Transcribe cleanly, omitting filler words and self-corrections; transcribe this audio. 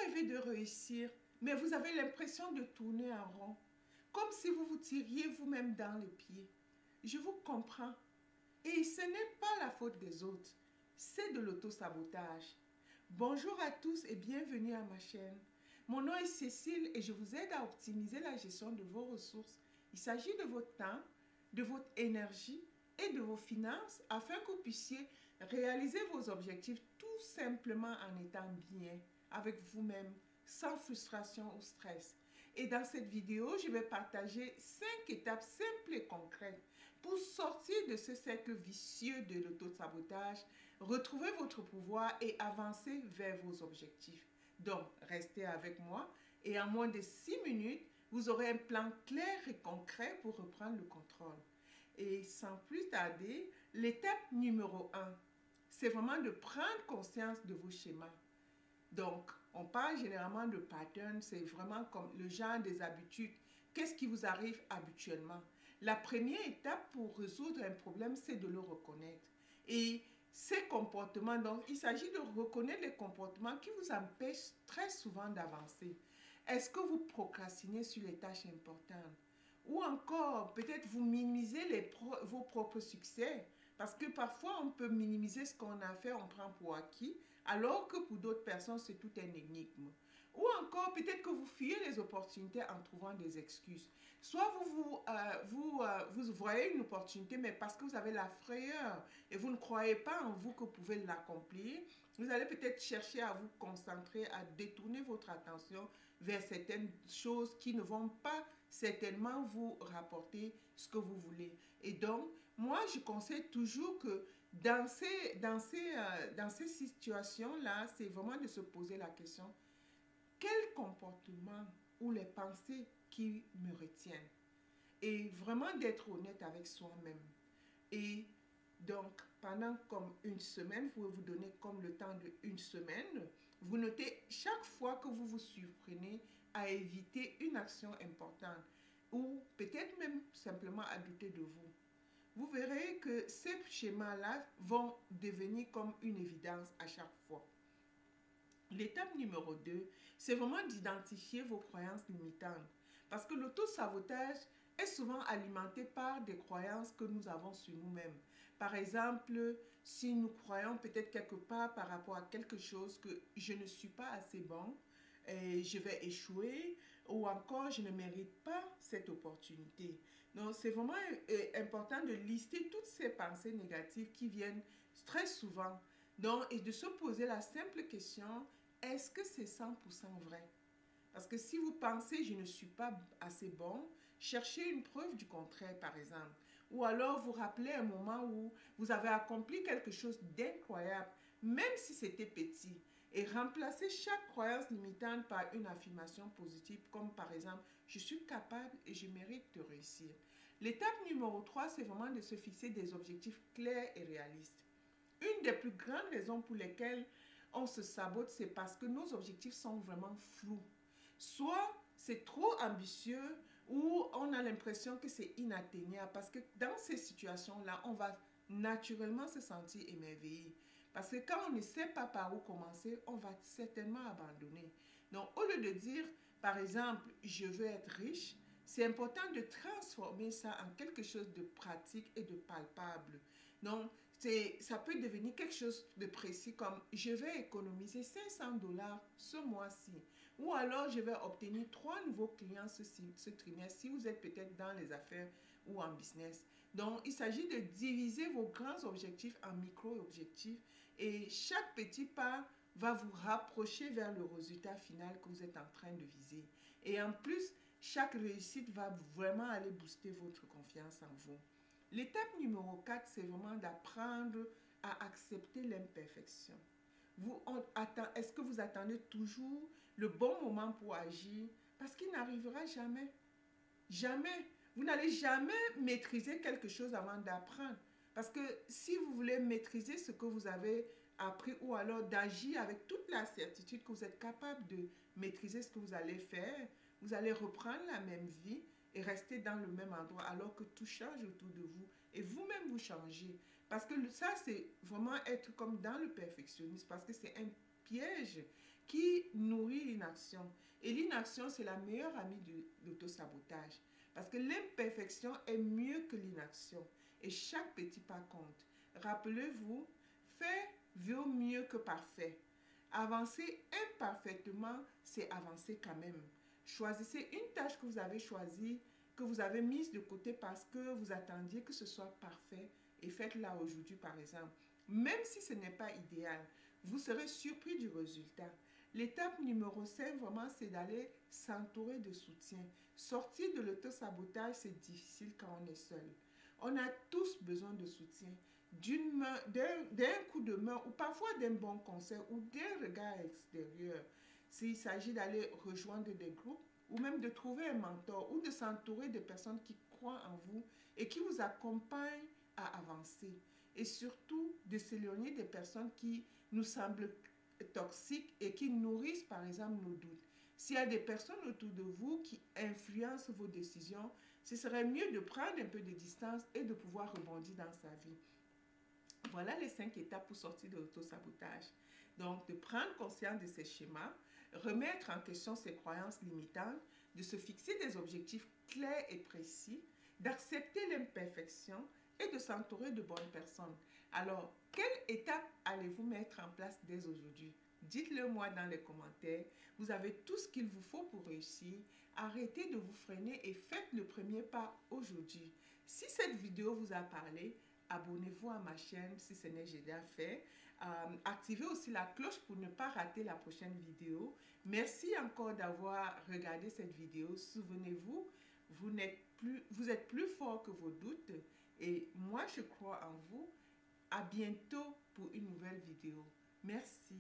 rêvez de réussir, mais vous avez l'impression de tourner en rond, comme si vous vous tiriez vous-même dans les pieds. Je vous comprends. Et ce n'est pas la faute des autres, c'est de l'auto-sabotage. Bonjour à tous et bienvenue à ma chaîne. Mon nom est Cécile et je vous aide à optimiser la gestion de vos ressources. Il s'agit de votre temps, de votre énergie et de vos finances afin que vous puissiez réaliser vos objectifs tout simplement en étant bien avec vous-même, sans frustration ou stress. Et dans cette vidéo, je vais partager 5 étapes simples et concrètes pour sortir de ce cercle vicieux de l'auto-sabotage, retrouver votre pouvoir et avancer vers vos objectifs. Donc, restez avec moi et en moins de 6 minutes, vous aurez un plan clair et concret pour reprendre le contrôle. Et sans plus tarder, l'étape numéro 1, c'est vraiment de prendre conscience de vos schémas. Donc, on parle généralement de patterns, c'est vraiment comme le genre des habitudes. Qu'est-ce qui vous arrive habituellement? La première étape pour résoudre un problème, c'est de le reconnaître. Et ces comportements, donc, il s'agit de reconnaître les comportements qui vous empêchent très souvent d'avancer. Est-ce que vous procrastinez sur les tâches importantes? Ou encore, peut-être vous minimisez vos propres succès. Parce que parfois, on peut minimiser ce qu'on a fait, on prend pour acquis, alors que pour d'autres personnes, c'est tout un énigme. Ou encore, peut-être que vous fuyez les opportunités en trouvant des excuses. Soit vous voyez une opportunité, mais parce que vous avez la frayeur et vous ne croyez pas en vous que vous pouvez l'accomplir, vous allez peut-être chercher à vous concentrer, à détourner votre attention vers certaines choses qui ne vont pas certainement vous rapporter ce que vous voulez. Et donc, moi, je conseille toujours que dans ces situations-là, c'est vraiment de se poser la question, quel comportement ou les pensées qui me retiennent? Et vraiment d'être honnête avec soi-même. Et donc, pendant comme une semaine, vous pouvez vous donner comme le temps d'une semaine, vous notez chaque fois que vous vous surprenez à éviter une action importante ou peut-être même simplement à douter de vous. Vous verrez que ces schémas-là vont devenir comme une évidence à chaque fois. L'étape numéro 2, c'est vraiment d'identifier vos croyances limitantes. Parce que l'auto-sabotage est souvent alimenté par des croyances que nous avons sur nous-mêmes. Par exemple, si nous croyons peut-être quelque part par rapport à quelque chose que je ne suis pas assez bon, et je vais échouer, ou encore je ne mérite pas cette opportunité. Donc c'est vraiment important de lister toutes ces pensées négatives qui viennent très souvent. Donc, et de se poser la simple question, est-ce que c'est 100% vrai? Parce que si vous pensez je ne suis pas assez bon, cherchez une preuve du contraire par exemple. Ou alors vous rappelez un moment où vous avez accompli quelque chose d'incroyable, même si c'était petit. Et remplacez chaque croyance limitante par une affirmation positive comme par exemple, je suis capable et je mérite de réussir. L'étape numéro 3, c'est vraiment de se fixer des objectifs clairs et réalistes. Une des plus grandes raisons pour lesquelles on se sabote, c'est parce que nos objectifs sont vraiment flous. Soit c'est trop ambitieux ou on a l'impression que c'est inatteignable parce que dans ces situations-là, on va naturellement se sentir émerveillé. Parce que quand on ne sait pas par où commencer, on va certainement abandonner. Donc, au lieu de dire, par exemple, je veux être riche, c'est important de transformer ça en quelque chose de pratique et de palpable. Donc, ça peut devenir quelque chose de précis comme je vais économiser 500 dollars ce mois-ci. Ou alors je vais obtenir 3 nouveaux clients ce trimestre si vous êtes peut-être dans les affaires ou en business. Donc, il s'agit de diviser vos grands objectifs en micro-objectifs et chaque petit pas va vous rapprocher vers le résultat final que vous êtes en train de viser. Et en plus, chaque réussite va vraiment aller booster votre confiance en vous. L'étape numéro 4, c'est vraiment d'apprendre à accepter l'imperfection. Est-ce que vous attendez toujours le bon moment pour agir? Parce qu'il n'arrivera jamais. Jamais. Vous n'allez jamais maîtriser quelque chose avant d'apprendre. Parce que si vous voulez maîtriser ce que vous avez appris ou alors d'agir avec toute la certitude que vous êtes capable de maîtriser ce que vous allez faire, vous allez reprendre la même vie et rester dans le même endroit alors que tout change autour de vous et vous-même vous changez. Parce que ça, c'est vraiment être comme dans le perfectionnisme parce que c'est un piège qui nourrit l'inaction. Et l'inaction, c'est la meilleure amie de l'autosabotage. Parce que l'imperfection est mieux que l'inaction. Et chaque petit pas compte. Rappelez-vous, fait vaut mieux que parfait. Avancer imparfaitement, c'est avancer quand même. Choisissez une tâche que vous avez choisie, que vous avez mise de côté parce que vous attendiez que ce soit parfait et faites-la aujourd'hui par exemple. Même si ce n'est pas idéal, vous serez surpris du résultat. L'étape numéro 5, vraiment, c'est d'aller s'entourer de soutien. Sortir de l'auto-sabotage, c'est difficile quand on est seul. On a tous besoin de soutien, d'une main, d'un coup de main ou parfois d'un bon conseil ou d'un regard extérieur. S'il s'agit d'aller rejoindre des groupes ou même de trouver un mentor ou de s'entourer de personnes qui croient en vous et qui vous accompagnent à avancer. Et surtout de s'éloigner des personnes qui nous semblent toxiques et qui nourrissent par exemple nos doutes. S'il y a des personnes autour de vous qui influencent vos décisions, ce serait mieux de prendre un peu de distance et de pouvoir rebondir dans sa vie. Voilà les 5 étapes pour sortir de l'autosabotage. Donc, de prendre conscience de ces schémas, remettre en question ses croyances limitantes, de se fixer des objectifs clairs et précis, d'accepter l'imperfection et de s'entourer de bonnes personnes. Alors, quelle étape allez-vous mettre en place dès aujourd'hui? Dites-le moi dans les commentaires. Vous avez tout ce qu'il vous faut pour réussir. Arrêtez de vous freiner et faites le premier pas aujourd'hui. Si cette vidéo vous a parlé, abonnez-vous à ma chaîne si ce n'est déjà fait. Activez aussi la cloche pour ne pas rater la prochaine vidéo. Merci encore d'avoir regardé cette vidéo. Souvenez-vous, vous êtes plus fort que vos doutes et moi je crois en vous. À bientôt pour une nouvelle vidéo. Merci.